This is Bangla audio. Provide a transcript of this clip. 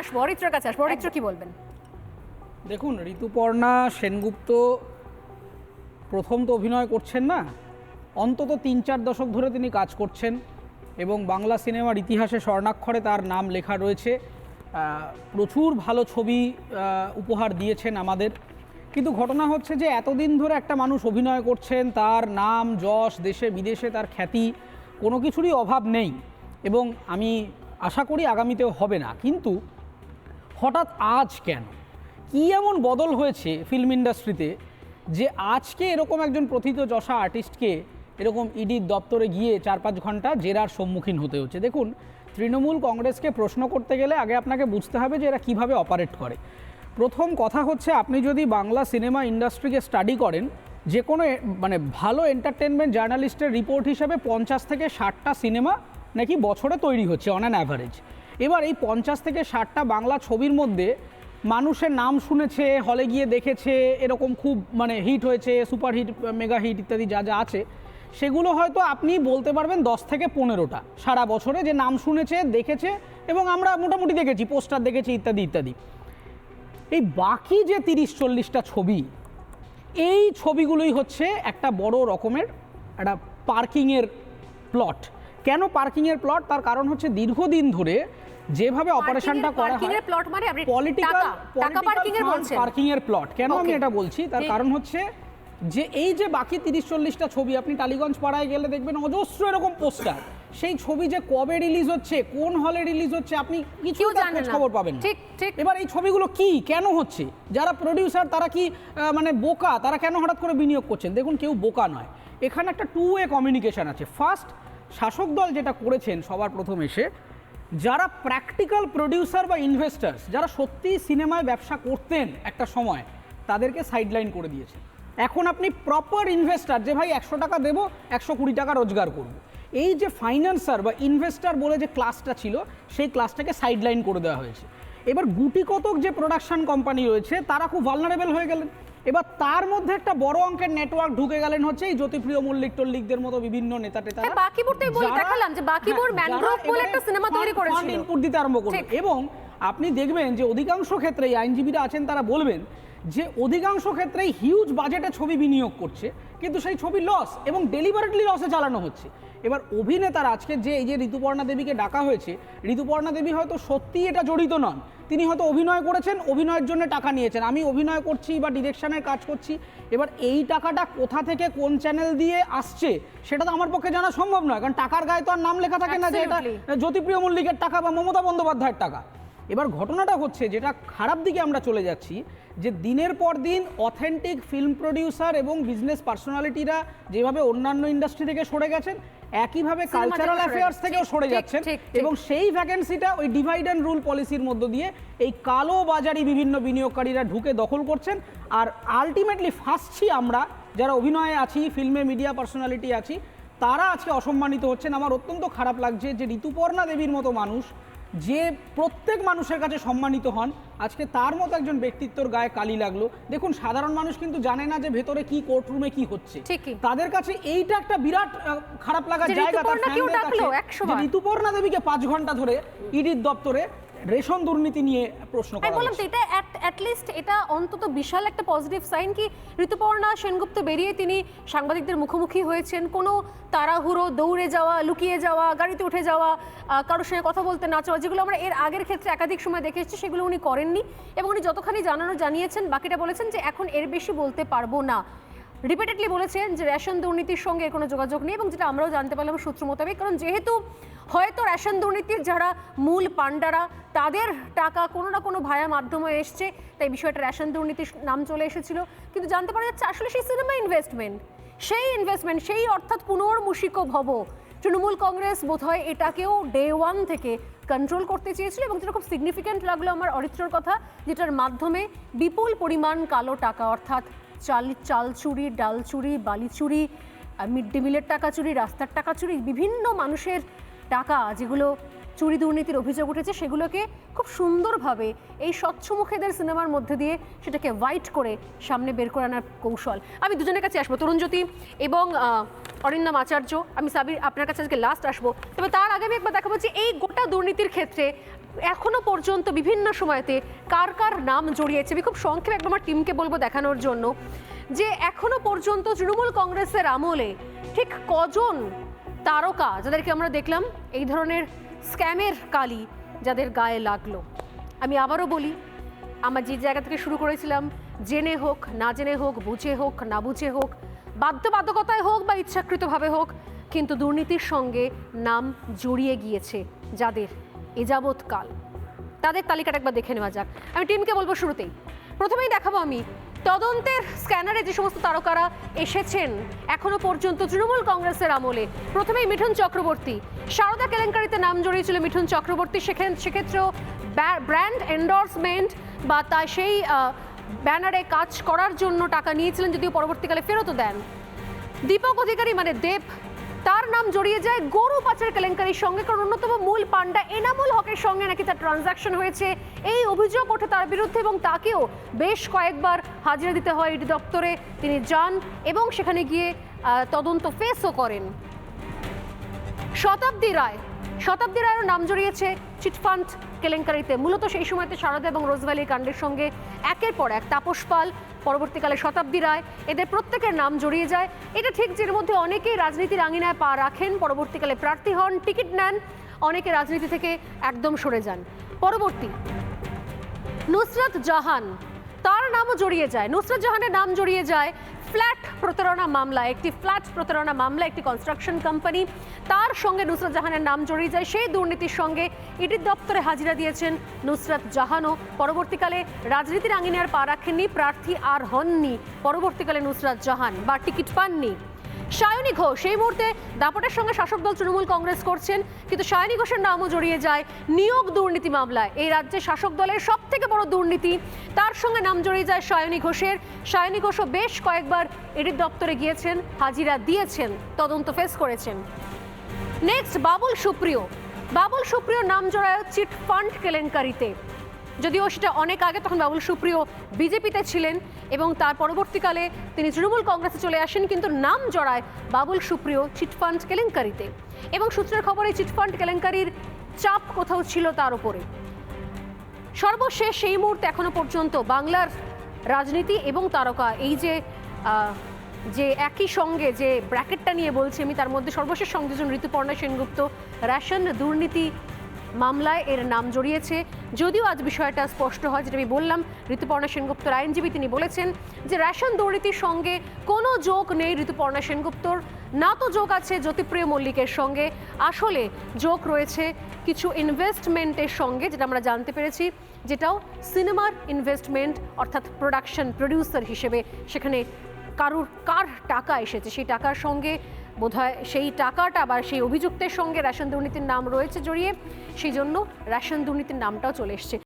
আসবো অরিত্রের কাছে আসবো। অরিত্র কি বলবেন? দেখুন, ঋতুপর্ণা সেনগুপ্ত প্রথম তো অভিনয় করছেন না, অন্তত ৩-৪ দশক ধরে তিনি কাজ করছেন এবং বাংলা সিনেমার ইতিহাসে স্বর্ণাক্ষরে তার নাম লেখা রয়েছে। প্রচুর ভালো ছবি উপহার দিয়েছেন আমাদের। কিন্তু ঘটনা হচ্ছে যে এতদিন ধরে একটা মানুষ অভিনয় করছেন, তার নাম যশ দেশে বিদেশে, তার খ্যাতি, কোনো কিছুরই অভাব নেই এবং আমি আশা করি আগামীতেও হবে না। কিন্তু হঠাৎ আজ কেন, কী এমন বদল হয়েছে ফিল্ম ইন্ডাস্ট্রিতে যে আজকে এরকম একজন প্রথিতযশা আর্টিস্টকে এরকম ইডির দপ্তরে গিয়ে 4-5 ঘন্টা জেরার সম্মুখীন হতে হচ্ছে? দেখুন, তৃণমূল কংগ্রেসকে প্রশ্ন করতে গেলে আগে আপনাকে বুঝতে হবে যে এরা কীভাবে অপারেট করে। প্রথম কথা হচ্ছে, আপনি যদি বাংলা সিনেমা ইন্ডাস্ট্রিকে স্টাডি করেন, যে কোনো মানে ভালো এন্টারটেনমেন্ট জার্নালিস্টের রিপোর্ট হিসাবে 50 থেকে 60টা সিনেমা নাকি বছরে তৈরি হচ্ছে অন অ্যান অ্যাভারেজ। এবার এই 50 থেকে 60টা বাংলা ছবির মধ্যে মানুষের নাম শুনেছে, হলে গিয়ে দেখেছে, এরকম খুব মানে হিট হয়েছে, সুপার হিট, মেগা হিট ইত্যাদি যা যা আছে, সেগুলো হয়তো আপনি বলতে পারবেন 10 থেকে 15টা সারা বছরে, যে নাম শুনেছে, দেখেছে এবং আমরা মোটামুটি দেখেছি, পোস্টার দেখেছি ইত্যাদি ইত্যাদি। এই বাকি যে 30-40টা ছবি, এই ছবিগুলোই হচ্ছে একটা বড় রকমের একটা পার্কিংয়ের প্লট। কেন পার্কিংয়ের প্লট? তার কারণ হচ্ছে দীর্ঘদিন ধরে যেভাবে অপারেশনটা করা হয়, পলিটিক্যাল পার্কিংয়ের প্লট। কেন আমি এটা বলছি, তার কারণ হচ্ছে যে এই যে বাকি 30-40টা ছবি, আপনি টালিগঞ্জ পাড়ায় গেলে দেখবেন অজস্র এরকম পোস্টার। সেই ছবি যে কবে রিলিজ হচ্ছে, কোন হলে রিলিজ হচ্ছে, আপনি কিছু খবর পাবেন না। এবার এই ছবিগুলো কি কেন হচ্ছে? যারা প্রডিউসার তারা কি মানে বোকা? তারা কেন হঠাৎ করে বিনিয়োগ করছেন? দেখুন, কেউ বোকা নয়, এখানে একটা 2-ওয়ে কমিউনিকেশন আছে। ফার্স্ট, শাসক দল যেটা করেছেন সবার প্রথম এসে, যারা প্র্যাকটিক্যাল প্রডিউসার বা ইনভেস্টার্স, যারা সত্যি সিনেমায় ব্যবসা করতেন একটা সময়, তাদেরকে সাইডলাইন করে দিয়েছে। এখন আপনি প্রপার ইনভেস্টার, যে ভাই 100 টাকা দেবো, 120 টাকা রোজগার করব, এই যে ফাইন্যান্সার বা ইনভেস্টার বলে যে ক্লাসটা ছিল, সেই ক্লাসটাকে সাইডলাইন করে দেওয়া হয়েছে। এবার গুটি কতক যে প্রোডাকশন কোম্পানি রয়েছে, তারা খুব ভালনারেবল হয়ে গেলেন। এবার তার মধ্যে একটা বড় অঙ্কের নেটওয়ার্ক ঢুকে গেলেন হচ্ছে এই জ্যোতিপ্রিয় মল্লিক টল্লিকদের মতো বিভিন্ন নেতা টেতা, ইনপুট দিতে আরম্ভ করলেন। এবং আপনি দেখবেন যে অধিকাংশ ক্ষেত্রেই আইনজীবীরা আছেন, তারা বলবেন যে অধিকাংশ ক্ষেত্রেই হিউজ বাজেটে ছবি বিনিয়োগ করছে, কিন্তু সেই ছবি লস এবং ডেলিভারেটলি লসে চালানো হচ্ছে। এবার অভিনেতারা আজকে যে এই যে ঋতুপর্ণা দেবীকে ডাকা হয়েছে, ঋতুপর্ণা দেবী হয়তো সত্যিই এটা জড়িত নন, তিনি হয়তো অভিনয় করেছেন, অভিনয়ের জন্য টাকা নিয়েছেন, আমি অভিনয় করছি বা ডিরেকশনের কাজ করছি। এবার এই টাকাটা কোথা থেকে কোন চ্যানেল দিয়ে আসছে সেটা তো আমার পক্ষে জানা সম্ভব নয়, কারণ টাকার গায়ে তো আর নাম লেখা থাকে না যে এটা জ্যোতিপ্রিয় মল্লিকের টাকা বা মমতা বন্দ্যোপাধ্যায়ের টাকা। এবার ঘটনাটা হচ্ছে, যেটা খারাপ দিকে আমরা চলে যাচ্ছি, যে দিনের পর দিন অথেন্টিক ফিল্ম প্রডিউসার এবং বিজনেস পার্সোনালিটিরা যেভাবে অন্যান্য ইন্ডাস্ট্রি থেকে সরে গেছেন, একইভাবে কালচারাল অ্যাফেয়ার্স থেকেও সরে যাচ্ছেন এবং সেই ভ্যাকেন্সিটা ওই ডিভাইড অ্যান্ড রুল পলিসির মধ্য দিয়ে এই কালো বাজারি বিভিন্ন বিনিয়োগকারীরা ঢুকে দখল করছেন। আর আলটিমেটলি ফাঁসছি আমরা, যারা অভিনয়ে আছি, ফিল্মে মিডিয়া পার্সোনালিটি আছি, তারা আজকে অসম্মানিত হচ্ছেন। আমার অত্যন্ত খারাপ লাগছে যে ঋতুপর্ণা দেবীর মতো মানুষ, যে প্রত্যেক মানুষের কাছে সম্মানিত হন, আজকে তার মতো একজন ব্যক্তিত্বর গায়ে কালি লাগলো। দেখুন, সাধারণ মানুষ কিন্তু জানে না যে ভেতরে কি কোর্টরুমে কি হচ্ছে, তাদের কাছে এইটা একটা বিরাট খারাপ লাগার জায়গা। ঋতুপর্ণা দেবীকে 5 ঘন্টা ধরে ইডির দপ্তরে রেশন দুর্নীতি নিয়ে প্রশ্ন করা হচ্ছে। এটা অ্যাটলিস্ট এটা অন্তত বিশাল একটা পজিটিভ সাইন কি ঋতুপর্ণা সেনগুপ্ত বেরিয়ে তিনি সাংবাদিকদের মুখোমুখি হয়েছেন। কোনো তাড়াহুড়ো, দৌড়ে যাওয়া, লুকিয়ে যাওয়া, গাড়িতে উঠে যাওয়া, কারোর সঙ্গে কথা বলতে না চাওয়া, যেগুলো আমরা এর আগের ক্ষেত্রে একাধিক সময় দেখে এসেছি, সেগুলো উনি করেননি এবং উনি যতখানি জানিয়েছেন, বাকিটা বলেছেন যে এখন এর বেশি বলতে পারবো না। রিপিটেডলি বলেছেন যে রেশন দুর্নীতির সঙ্গে কোনো যোগাযোগ নেই, এবং যেটা আমরাও জানতে পারলাম সূত্র মোতাবেক, কারণ যেহেতু হয়তো রেশন দুর্নীতির যারা মূল পান্ডারা, তাদের টাকা কোনো না কোনো ভায়া মাধ্যমে এসছে, তাই বিষয়টা রেশন দুর্নীতির নাম চলে এসেছিল। কিন্তু জানতে পারা যাচ্ছে আসলে সেই সিনেমা ইনভেস্টমেন্ট, সেই অর্থাৎ পুনর্মূষিক ভব, তৃণমূল কংগ্রেস বোধহয় এটাকেও ডে 1 থেকে কন্ট্রোল করতে চেয়েছিল। এবং যেটা খুব সিগনিফিক্যান্ট লাগলো আমার অরিত্রর কথা, যেটার মাধ্যমে বিপুল পরিমাণ কালো টাকা, অর্থাৎ চাল চুরি, ডাল চুরি, বালি চুরি, মিড ডে মিলের টাকা চুরি, রাস্তার টাকা চুরি, বিভিন্ন মানুষের টাকা যেগুলো চুরি দুর্নীতির অভিযোগ উঠেছে সেগুলোকে খুব সুন্দরভাবে এই স্বচ্ছ মুখেদের সিনেমার মধ্যে দিয়ে সেটাকে হোয়াইট করে সামনে বের করে আনার কৌশল। আমি দুজনের কাছে আসবো, তরুণজ্যোতি এবং অরিন্দম আচার্য। আমি সাবির আপনার কাছে আজকে লাস্ট আসবো, তবে তার আগে আমি একবার দেখাবো যে এই গোটা দুর্নীতির ক্ষেত্রে এখনো পর্যন্ত বিভিন্ন সময়তে কার কার নাম জড়িয়েছে। আমি খুব সংক্ষেপে একবার আমার টিমকে বলবো দেখানোর জন্য যে এখনো পর্যন্ত তৃণমূল কংগ্রেসের আমলে ঠিক কজন তারকা যাদেরকে আমরা দেখলাম এই ধরনের স্ক্যামের কালি যাদের গায়ে লাগলো। আমি আবারও বলি, আমার যে জায়গা থেকে শুরু করেছিলাম, জেনে হোক না জেনে হোক, বুঝে হোক না বুঝে হোক, বাধ্যবাধকতায় হোক বা ইচ্ছাকৃতভাবে হোক, কিন্তু দুর্নীতির সঙ্গে নাম জড়িয়ে গিয়েছে যাদের এযাবৎকাল, তাদের তালিকাটা একবার দেখে নেওয়া যাক। আমি টিমকে বলবো শুরুতেই, প্রথমেই দেখাবো আমি তদন্তের স্ক্যানারে যে সমস্ত তারকারা এসেছেন এখনো পর্যন্ত তৃণমূল কংগ্রেসের আমলে। প্রথমেই মিঠুন চক্রবর্তী, সারদা কেলেঙ্কারিতে নাম জড়িয়েছিল মিঠুন চক্রবর্তী, সেক্ষেত্রেও ব্র্যান্ড এন্ডোর্সমেন্ট বা তাই সেই ব্যানারে কাজ করার জন্য টাকা নিয়েছিলেন, যদিও পরবর্তীকালে ফেরতও দেন। দীপক অধিকারী মানে দেব, তার নাম জড়িয়ে যায় গরু পাচার কেলেঙ্কারির সঙ্গে, কারণ অন্যতম মূল পান্ডা এনামুল হকের সঙ্গে নাকি তার ট্রানজাকশন হয়েছে, এই অভিযোগ ওঠে তার বিরুদ্ধে এবং তাকেও বেশ কয়েকবার হাজিরা দিতে হয় ইডি দপ্তরে। তিনি যান এবং সেখানে গিয়ে তদন্ত ফেসও করেন। শতাব্দী রায়ের নাম জড়িয়েছে চিটফান্ড কেলেঙ্কারিতে, মূলত সেই সময়তে সারদা এবং রোজভ্যালির কাণ্ডের সঙ্গে একের পর এক তাপস পাল, পরবর্তীকালে শতাব্দী রায়, এদের প্রত্যেকের নাম জড়িয়ে যায়। এটা ঠিক যে এর মধ্যে অনেকেই রাজনীতির আঙিনায় পা রাখেন, পরবর্তীকালে প্রার্থী হন, টিকিট নেন, অনেকে রাজনীতি থেকে একদম সরে যান। পরবর্তী নুসরাত জাহান, তার নামও জড়িয়ে যায়, নুসরাত জাহানের নাম জড়িয়ে যায় ফ্ল্যাট প্রতারণা মামলা, একটি ফ্ল্যাট প্রতারণা মামলা, একটি কনস্ট্রাকশন কোম্পানি, তার সঙ্গে নুসরাত জাহানের নাম জড়িয়ে যায়। সেই দুর্নীতির সঙ্গে ইডির দপ্তরে হাজিরা দিয়েছেন নুসরাত জাহানও। পরবর্তীকালে রাজনীতির আঙিনায় পা রাখেননি, প্রার্থী আর হননি পরবর্তীকালে নুসরাত জাহান, বা টিকিট পাননি। সায়নী ঘোষ, এই মুহূর্তে দাপটের সঙ্গে শাসক দল তৃণমূল কংগ্রেস করছেন, কিন্তু সায়নী ঘোষের নামও জড়িয়ে যায় নিয়োগ দুর্নীতি মামলায়। এই রাজ্যে শাসক দলের সব থেকে বড় দুর্নীতি, তার সঙ্গে নাম জড়িয়ে যায় সায়নী ঘোষের। সায়নী ঘোষও বেশ কয়েকবার ইডির দপ্তরে গিয়েছেন, হাজিরা দিয়েছেন, তদন্ত ফেস করেছেন। নেক্সট বাবুল সুপ্রিয় নাম জড়ায় চিট ফান্ড কেলেঙ্কারিতে, যদিও সেটা অনেক আগে, তখন বাবুল সুপ্রিয় বিজেপিতে ছিলেন এবং তার পরবর্তীকালে তিনি তৃণমূল কংগ্রেসে চলে আসেন, কিন্তু নাম জড়ায় বাবুল সুপ্রিয় চিটফান্ড কেলেঙ্কারিতে। এবং সূত্রের খবর এই চিটফান্ড কেলেঙ্কারির চাপ কোথাও ছিল তার উপরে। সর্বশেষ সেই মুহূর্তে এখনো পর্যন্ত বাংলার রাজনীতি এবং তারকা এই যে একই সঙ্গে যে ব্র্যাকেটটা নিয়ে বলছি আমি, তার মধ্যে সর্বশেষ সংযোজন ঋতুপর্ণা সেনগুপ্ত রেশন দুর্নীতি মামলায় এর নাম জড়িয়েছে। যদিও আজ বিষয়টা স্পষ্ট হয়, যেটা আমি বললাম, ঋতুপর্ণা সেনগুপ্তর আইনজীবী তিনি বলেছেন যে রেশন দুর্নীতির সঙ্গে কোনো যোগ নেই ঋতুপর্ণা সেনগুপ্তর, না তো যোগ আছে জ্যোতিপ্রিয় মল্লিকের সঙ্গে, আসলে যোগ রয়েছে কিছু ইনভেস্টমেন্টের সঙ্গে, যেটা আমরা জানতে পেরেছি, যেটাও সিনেমার ইনভেস্টমেন্ট, অর্থাৎ প্রোডাকশন হিসেবে সেখানে কার টাকা এসেছে সেই টাকার সঙ্গে বোধহয় সেই টাকাটা বা সেই অভিযুক্তের সঙ্গে রেশন দুর্নীতির নাম রয়েছে জড়িয়ে, সেই জন্য রেশন দুর্নীতির নামটাও চলে এসছে।